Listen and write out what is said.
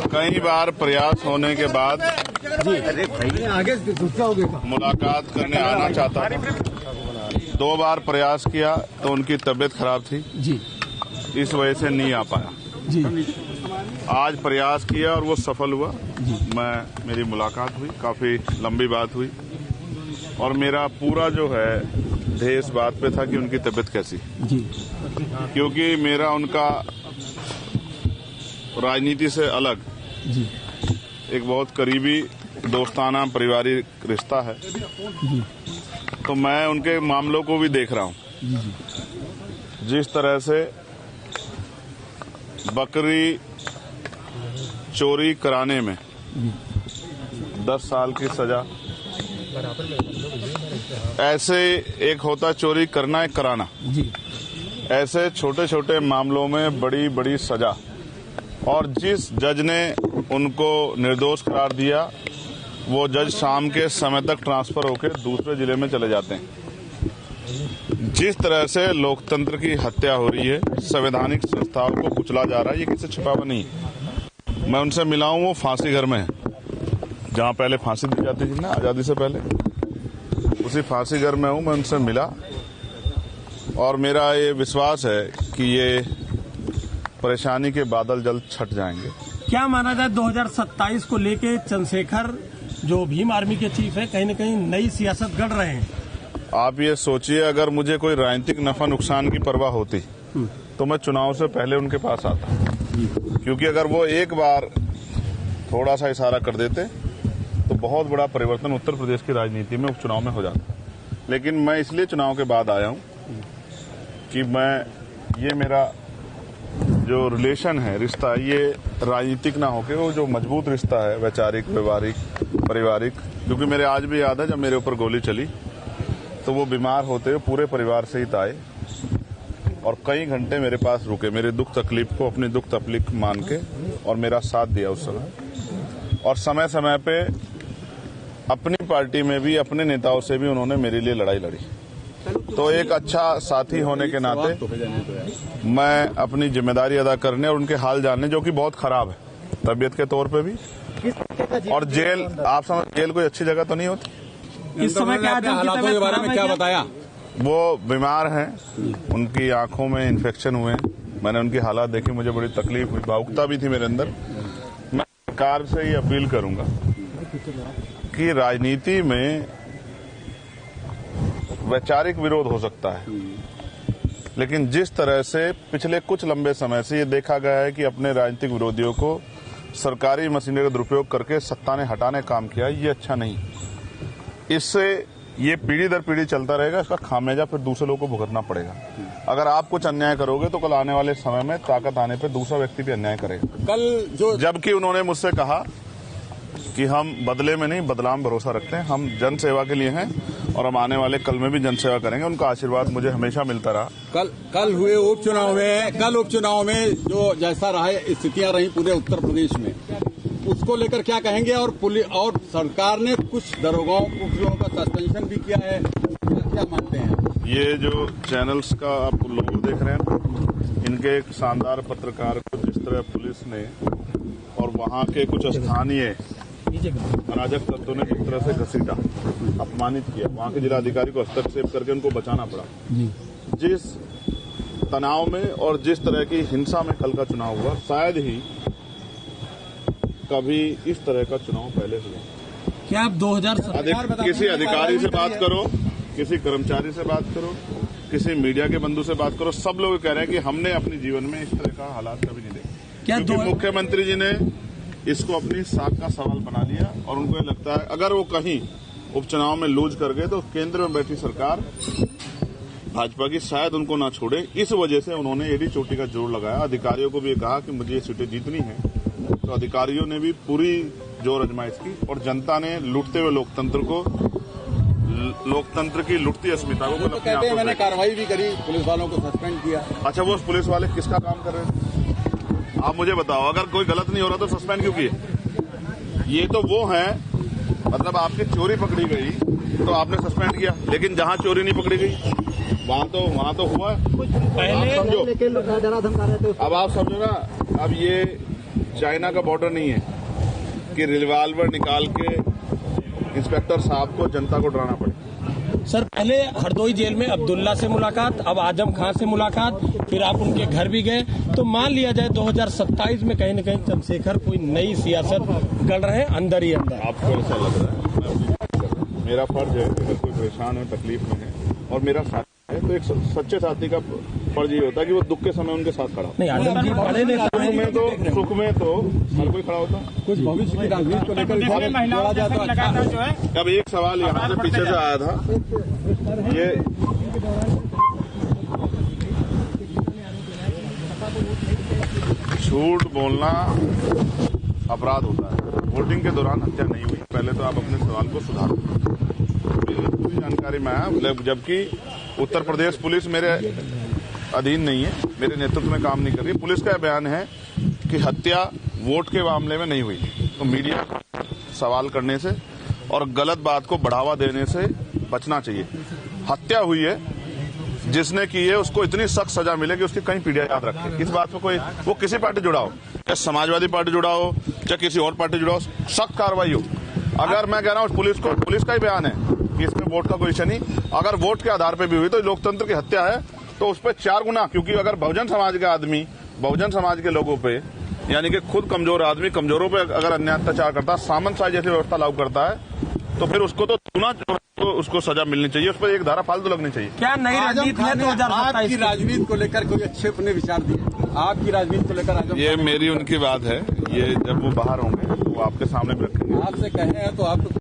कई बार प्रयास होने के बाद मुलाकात करने आना चाहता था। 2 बार प्रयास किया तो उनकी तबीयत खराब थी जी, इस वजह से नहीं आ पाया जी। आज प्रयास किया और वो सफल हुआ जी। मेरी मुलाकात हुई, काफी लंबी बात हुई और मेरा पूरा जो है ध्येय इस बात पे था कि उनकी तबीयत कैसी जी, क्योंकि मेरा उनका राजनीति से अलग जी एक बहुत करीबी दोस्ताना पारिवारिक रिश्ता है जी। तो मैं उनके मामलों को भी देख रहा हूँ जी। जिस तरह से बकरी चोरी कराने में 10 साल की सजा, ऐसे एक होता चोरी करना एक कराना जी, ऐसे छोटे छोटे मामलों में बड़ी बड़ी सजा। और जिस जज ने उनको निर्दोष करार दिया वो जज शाम के समय तक ट्रांसफर होकर दूसरे जिले में चले जाते हैं। जिस तरह से लोकतंत्र की हत्या हो रही है, संवैधानिक संस्थाओं को कुचला जा रहा है, ये किसी छिपावा नहीं है। मैं उनसे मिला हूं, वो फांसी घर में है जहां पहले फांसी दी जाती थी ना आजादी से पहले, उसी फांसी घर में हूं। मैं उनसे मिला और मेरा ये विश्वास है कि ये परेशानी के बादल जल्द छट जाएंगे। क्या माना जाए 2027 को लेके चंद्रशेखर जो भीम आर्मी के चीफ है कहीं न कहीं नई सियासत गढ़ रहे हैं? आप ये सोचिए, अगर मुझे कोई राजनीतिक नफा नुकसान की परवाह होती तो मैं चुनाव से पहले उनके पास आता, क्योंकि अगर वो एक बार थोड़ा सा इशारा कर देते तो बहुत बड़ा परिवर्तन उत्तर प्रदेश की राजनीति में उपचुनाव में हो जाता। लेकिन मैं इसलिए चुनाव के बाद आया हूं कि ये मेरा जो रिलेशन है, रिश्ता, ये राजनीतिक ना होके वो जो मजबूत रिश्ता है वैचारिक, व्यवहारिक, पारिवारिक। क्योंकि मेरे आज भी याद है जब मेरे ऊपर गोली चली तो वो बीमार होते हुए पूरे परिवार सहित आए और कई घंटे मेरे पास रुके, मेरे दुख तकलीफ को अपनी दुख तकलीफ मान के, और मेरा साथ दिया उस समय। और समय समय पे अपनी पार्टी में भी, अपने नेताओं से भी उन्होंने मेरे लिए लड़ाई लड़ी। तो एक अच्छा साथी होने के नाते मैं अपनी जिम्मेदारी अदा करने और उनके हाल जानने, जो कि बहुत खराब है तबीयत के तौर पे भी, और जेल, आप समझ, जेल कोई अच्छी जगह तो नहीं होती। इस समय क्या हालातों के बारे में क्या बताया? वो बीमार हैं, उनकी आंखों में इन्फेक्शन हुए, मैंने उनकी हालात देखी, मुझे बड़ी तकलीफ हुई, भावुकता भी थी मेरे अंदर। मैं सरकार से ये अपील करूंगा कि राजनीति में वैचारिक विरोध हो सकता है, लेकिन जिस तरह से पिछले कुछ लंबे समय से ये देखा गया है कि अपने राजनीतिक विरोधियों को सरकारी मशीनरी का दुरुपयोग करके सत्ता ने हटाने का काम किया, ये अच्छा नहीं। इससे ये पीढ़ी दर पीढ़ी चलता रहेगा, इसका खामियाजा फिर दूसरे लोगों को भुगतना पड़ेगा। अगर आप कुछ अन्याय करोगे तो कल आने वाले समय में ताकत आने पर दूसरा व्यक्ति भी अन्याय करेगा। कल जबकि उन्होंने मुझसे कहा कि हम बदले में नहीं, बदलाव में भरोसा रखते हैं, हम जन सेवा के लिए हैं और हम आने वाले कल में भी जन सेवा करेंगे। उनका आशीर्वाद मुझे हमेशा मिलता रहा। कल हुए उपचुनाव में जो जैसा रहा स्थितियां रही पूरे उत्तर प्रदेश में, उसको लेकर क्या कहेंगे? और पुलिस और सरकार ने कुछ दरोगाओं का सस्पेंशन भी किया है, क्या मानते हैं? ये जो चैनल्स का आप लोग देख रहे हैं, इनके एक शानदार पत्रकार को जिस तरह पुलिस ने और वहाँ के कुछ स्थानीय अराजक तत्वों ने जिस तरह से घसीटा, अपमानित किया, वहाँ के जिलाधिकारी को हस्तक्षेप करके उनको बचाना पड़ा। जिस तनाव में और जिस तरह की हिंसा में कल का चुनाव हुआ, शायद ही कभी इस तरह का चुनाव पहले हुआ। क्या आप 2017 किसी अधिकारी से बात करो, किसी कर्मचारी से बात करो, किसी मीडिया के बंधु से बात करो, सब लोग कह रहे हैं कि हमने अपने जीवन में इस तरह का हालात कभी नहीं देखे। क्योंकि मुख्यमंत्री जी ने इसको अपनी साख का सवाल बना लिया और उनको ये लगता है अगर वो कहीं उपचुनाव में लूज कर गए तो केंद्र में बैठी सरकार भाजपा की शायद उनको ना छोड़े। इस वजह से उन्होंने एडी चोटी का जोर लगाया। अधिकारियों को भी कहा कि मुझे ये सीटें जीतनी है, तो अधिकारियों ने भी पूरी जोर आजमाइश की और जनता ने लूटते हुए लोकतंत्र की लुटती अस्मिता को तो कहते हैं मैंने कार्रवाई भी करी, पुलिस वालों को सस्पेंड किया। अच्छा, वो पुलिस वाले किसका काम कर रहे हैं आप मुझे बताओ? अगर कोई गलत नहीं हो रहा तो सस्पेंड क्यों किए? ये तो वो हैं, मतलब आपकी चोरी पकड़ी गई तो आपने सस्पेंड किया, लेकिन जहां चोरी नहीं पकड़ी गई वहाँ तो हुआ। पहले समझो, डरा धमका रहे थे। अब आप समझो ना, अब ये चाइना का बॉर्डर नहीं है कि रिवॉल्वर निकाल के इंस्पेक्टर साहब को जनता को डराना पड़े। सर पहले हरदोई जेल में अब्दुल्ला से मुलाकात, अब आजम खां से मुलाकात, फिर आप उनके घर भी गए। तो मान लिया जाए 2027 में कहीं न कहीं चंद्रशेखर कोई नई सियासत गढ़ रहे हैं अंदर ही अंदर। आपको ऐसा लग रहा है? मेरा फर्ज है, अगर कोई परेशान है, तकलीफ में है और मेरा साथी है, तो एक सच्चे साथी का फर्ज ये होता है कि वो दुख के समय उनके साथ खड़ा हो। नहीं, आजम जी बड़े नेता सुख में तो हर कोई खड़ा होता है। कुछ भविष्य की राजनीति को लेकर जोड़ा जाए तो अच्छा। अब एक सवाल यहाँ से पीछे से आया था, ये झूठ बोलना अपराध होता है। वोटिंग के दौरान हत्या नहीं हुई, पहले तो आप अपने सवाल को सुधारो। पूरी जानकारी में आया, जबकि उत्तर प्रदेश पुलिस मेरे अधीन नहीं है, मेरे नेतृत्व में काम नहीं कर रही। पुलिस का बयान है कि हत्या वोट के मामले में नहीं हुई। तो मीडिया सवाल करने से और गलत बात को बढ़ावा देने से बचना चाहिए। हत्या हुई है, जिसने की है उसको इतनी सख्त सजा मिले कि उसकी कहीं पीढ़ियां याद रखे। इस बात पर कोई, वो किसी पार्टी जुड़ा हो, चाहे समाजवादी पार्टी जुड़ा हो, चाहे किसी और पार्टी जुड़ा हो, सख्त कार्रवाई हो। अगर मैं कह रहा हूँ पुलिस का ही बयान है कि इसमें वोट का कोई इश्यू नहीं, अगर वोट के आधार पर भी हुई तो लोकतंत्र की हत्या है, तो उस पर 4 गुना। क्योंकि अगर बहुजन समाज के आदमी, बहुजन समाज के लोगों पे, यानी कि खुद कमजोर आदमी कमजोरों पे अगर अन्याय अत्याचार करता है, सामंतशाही जैसी व्यवस्था लागू करता है, तो फिर उसको तो उसको सजा मिलनी चाहिए, उस पर एक धारा फालतू लगनी चाहिए। क्या नई रणनीति है 2027 आपकी राजनीति को लेकर कोई अच्छे अपने विचार दिए? आपकी राजनीति को लेकर आजम, ये मेरी उनकी बात है, ये जब वो बाहर होंगे तो वो आपके सामने भी रखेंगे। आपसे कहे हैं तो आप